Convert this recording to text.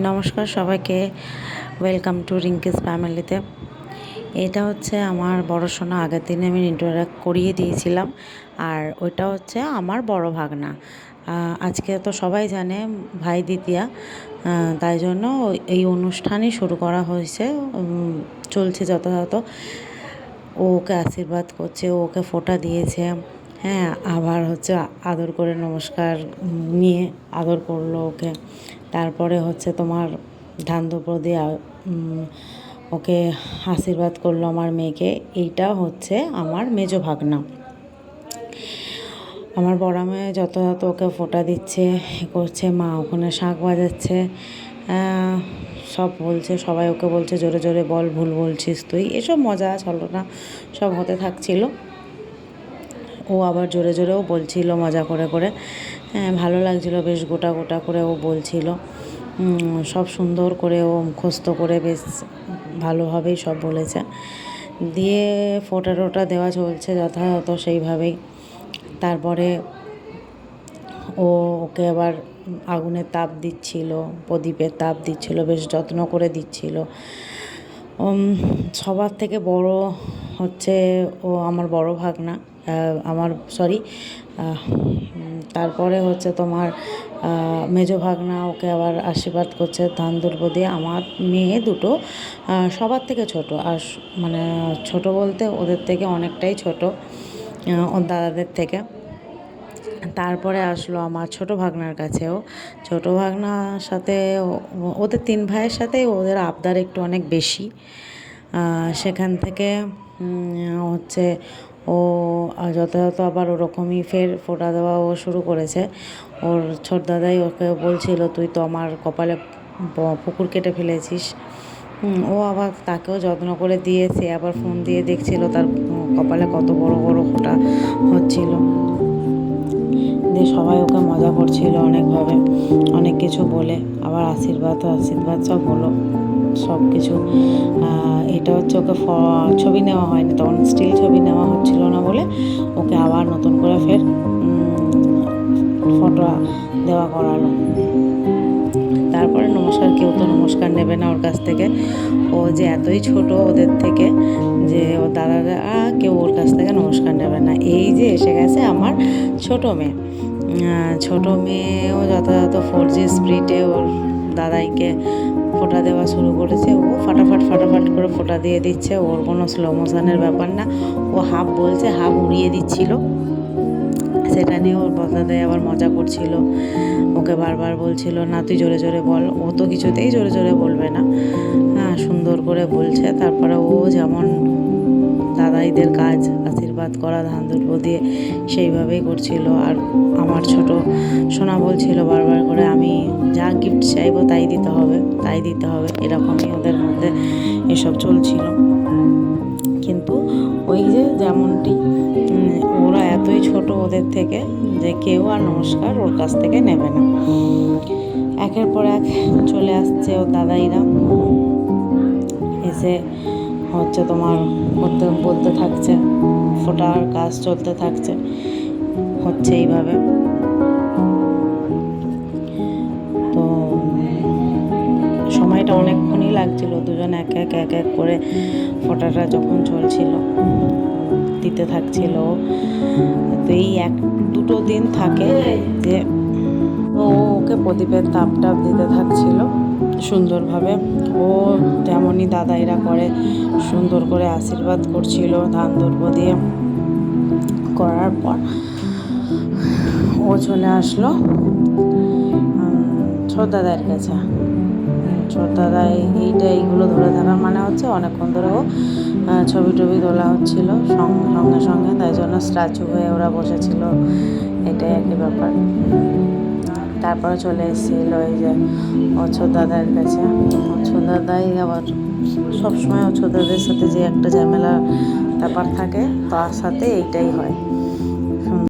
নমস্কার সবাইকে, welcome to Rinky's ফ্যামিলিতে। এটা হচ্ছে আমার বড় সোনা, আগের দিনে আমি ইন্টারঅ্যাক্ট করিয়ে দিয়েছিলাম। আর ওইটা হচ্ছে আমার বড় ভাগনা। আজকে তো সবাই জানে ভাই দ্বিতীয়া, তাই জন্য এই অনুষ্ঠানই শুরু করা হয়েছে। চলছে যথাযথ। ও ওকে আশীর্বাদ করছে, ওকে ফোঁটা দিয়েছে। হ্যাঁ, আবার হচ্ছে আদর করে নমস্কার নিয়ে আদর করলো ওকে। তারপরে হচ্ছে তোমার ধান দুব্র দিয়ে ওকে আশীর্বাদ করলো আমার মেয়েকে। এইটা হচ্ছে আমার মেজো ভাগনা। আমার বড় মেয়ে যথাযথ ওকে ফোঁটা দিচ্ছে, করছে, মা ওখানে শাঁখ বাজাচ্ছে, সব বলছে, সবাই ওকে বলছে জোরে জোরে বল, ভুল বলছিস তুই, এসব মজা ছলনা সব হতে থাকছিল। ও আবার জোরে জোরেও বলছিল মজা করে করে। ভালো লাগছিল, বেশ গোটা গোটা করে ও বলছিল। সব সুন্দর করে ও মুখস্থ করে বেশ ভালোভাবেই সব বলেছে। দিয়ে ফোঁটা টোটা দেওয়া চলছে যথাযথ সেইভাবেই। তারপরে ওকে আবার আগুনের তাপ দিচ্ছিল, প্রদীপের তাপ দিচ্ছিল, বেশ যত্ন করে দিচ্ছিল। সবার থেকে বড় হচ্ছে ও আমার বড় ভাগনা, তারপরে হচ্ছে তোমার মেজো ভাগনা ওকে আবার আশীর্বাদ করছে ধান দুর্ব দিয়ে। আমার মেয়ে দুটো সবার থেকে ছোট, আর মানে ছোট বলতে ওদের থেকে অনেকটাই ছোট, ওর দাদাদের থেকে। তারপরে আসলো আমার ছোট ভাগনার কাছেও। ছোট ভাগনার সাথে ওদের তিন ভাইয়ের সাথে ওদের আবদার একটু অনেক বেশি। সেখান থেকে হচ্ছে ও যথাযথ আবার ওরকমই ফের ফোঁটা দেওয়াও শুরু করেছে। ওর ছোট দাদাই ওকে বলছিল, তুই তো আমার কপালে পুকুর কেটে ফেলেছিস। ও আবার তাকেও যত্ন করে দিয়ে সে আবার ফোন দিয়ে দেখছিল তার কপালে কত বড় বড় ফোঁটা হচ্ছিল। দিয়ে সবাই ওকে মজা করছিল অনেকভাবে, অনেক কিছু বলে। আবার আশীর্বাদ সব হলো, সব কিছু। এটা হচ্ছে ওকে ছবি নেওয়া হয়নি, তখন স্টিল ছবি নেওয়া হচ্ছিল না বলে ওকে আবার নতুন করে ফের ফটো দেওয়া করালো। তারপরে নমস্কার, কেউ তো নমস্কার নেবে না ওর কাছ থেকে। ও যে এতই ছোট ওদের থেকে যে ওর দাদারা কেউ ওর কাছ থেকে নমস্কার নেবে না। এই যে এসে গেছে আমার ছোট মেয়ে। ছোট মেয়েও যথাযথ 4G স্পিডে ওর দাদাইকে ফোঁটা দেওয়া শুরু করেছে। ও ফাটাফাট করে ফোঁটা দিয়ে দিচ্ছে, ওর কোনো স্লো মোশনের ব্যাপার না। ও হাফ বলছে, হাফ উড়িয়ে দিচ্ছিল। সেটা নিয়ে ওর দাদাই আবার মজা করছিল, ওকে বারবার বলছিল, না তুই জোরে জোরে বল। ও তো কিছুতেই জোরে জোরে বলবে না, সুন্দর করে বলছে। তারপরে ও যেমন দাদাইদের কাজ আশীর্বাদ করা ধান দুর্ব দিয়ে সেইভাবেই করছিল। আর আমার ছোট সোনা বলছিল বারবার করে, আমি যা গিফট চাইবো তাই দিতে হবে, এরকমই ওদের মধ্যে এসব চলছিল। কিন্তু ওই যে যেমনটি ওরা এতই ছোট ওদের থেকে যে কেউ আর নমস্কার ওর কাছ থেকে নেবে না। একের পর এক চলে আসছে ওর দাদাইরা, এসে হচ্ছে তোমার বলতে থাকছে, ফোটার কাজ চলতে থাকছে, হচ্ছে এইভাবে। তো সময়টা অনেকক্ষণই লাগছিল, দুজন এক এক করে ফোটাটা যখন চলছিল দিতে থাকছিল। তো এই দুটো দিন থাকে যে ওকে প্রদীপের তাপ দিতে থাকছিল সুন্দরভাবে। ও তেমনই দাদাইরা করে, সুন্দর করে আশীর্বাদ করছিল ধান দুর্ব দিয়ে। করার পর ও চলে আসলো ছোট দাদার কাছে। ছোট দাদা এইগুলো ধরে থাকার মানে হচ্ছে অনেকক্ষণ ধরে ও ছবি টবি তোলা হচ্ছিল সঙ্গে, তাই জন্য স্ট্যাচু হয়ে ওরা বসেছিল, এটাই একই ব্যাপার। তারপরে চলে এসেছিল এই যে ও ছোট দাদার কাছে। ছোট দাদাই আবার সবসময় ও ছোট দাদের সাথে যে একটা ঝামেলা ব্যাপার থাকে, তার সাথে এইটাই হয়।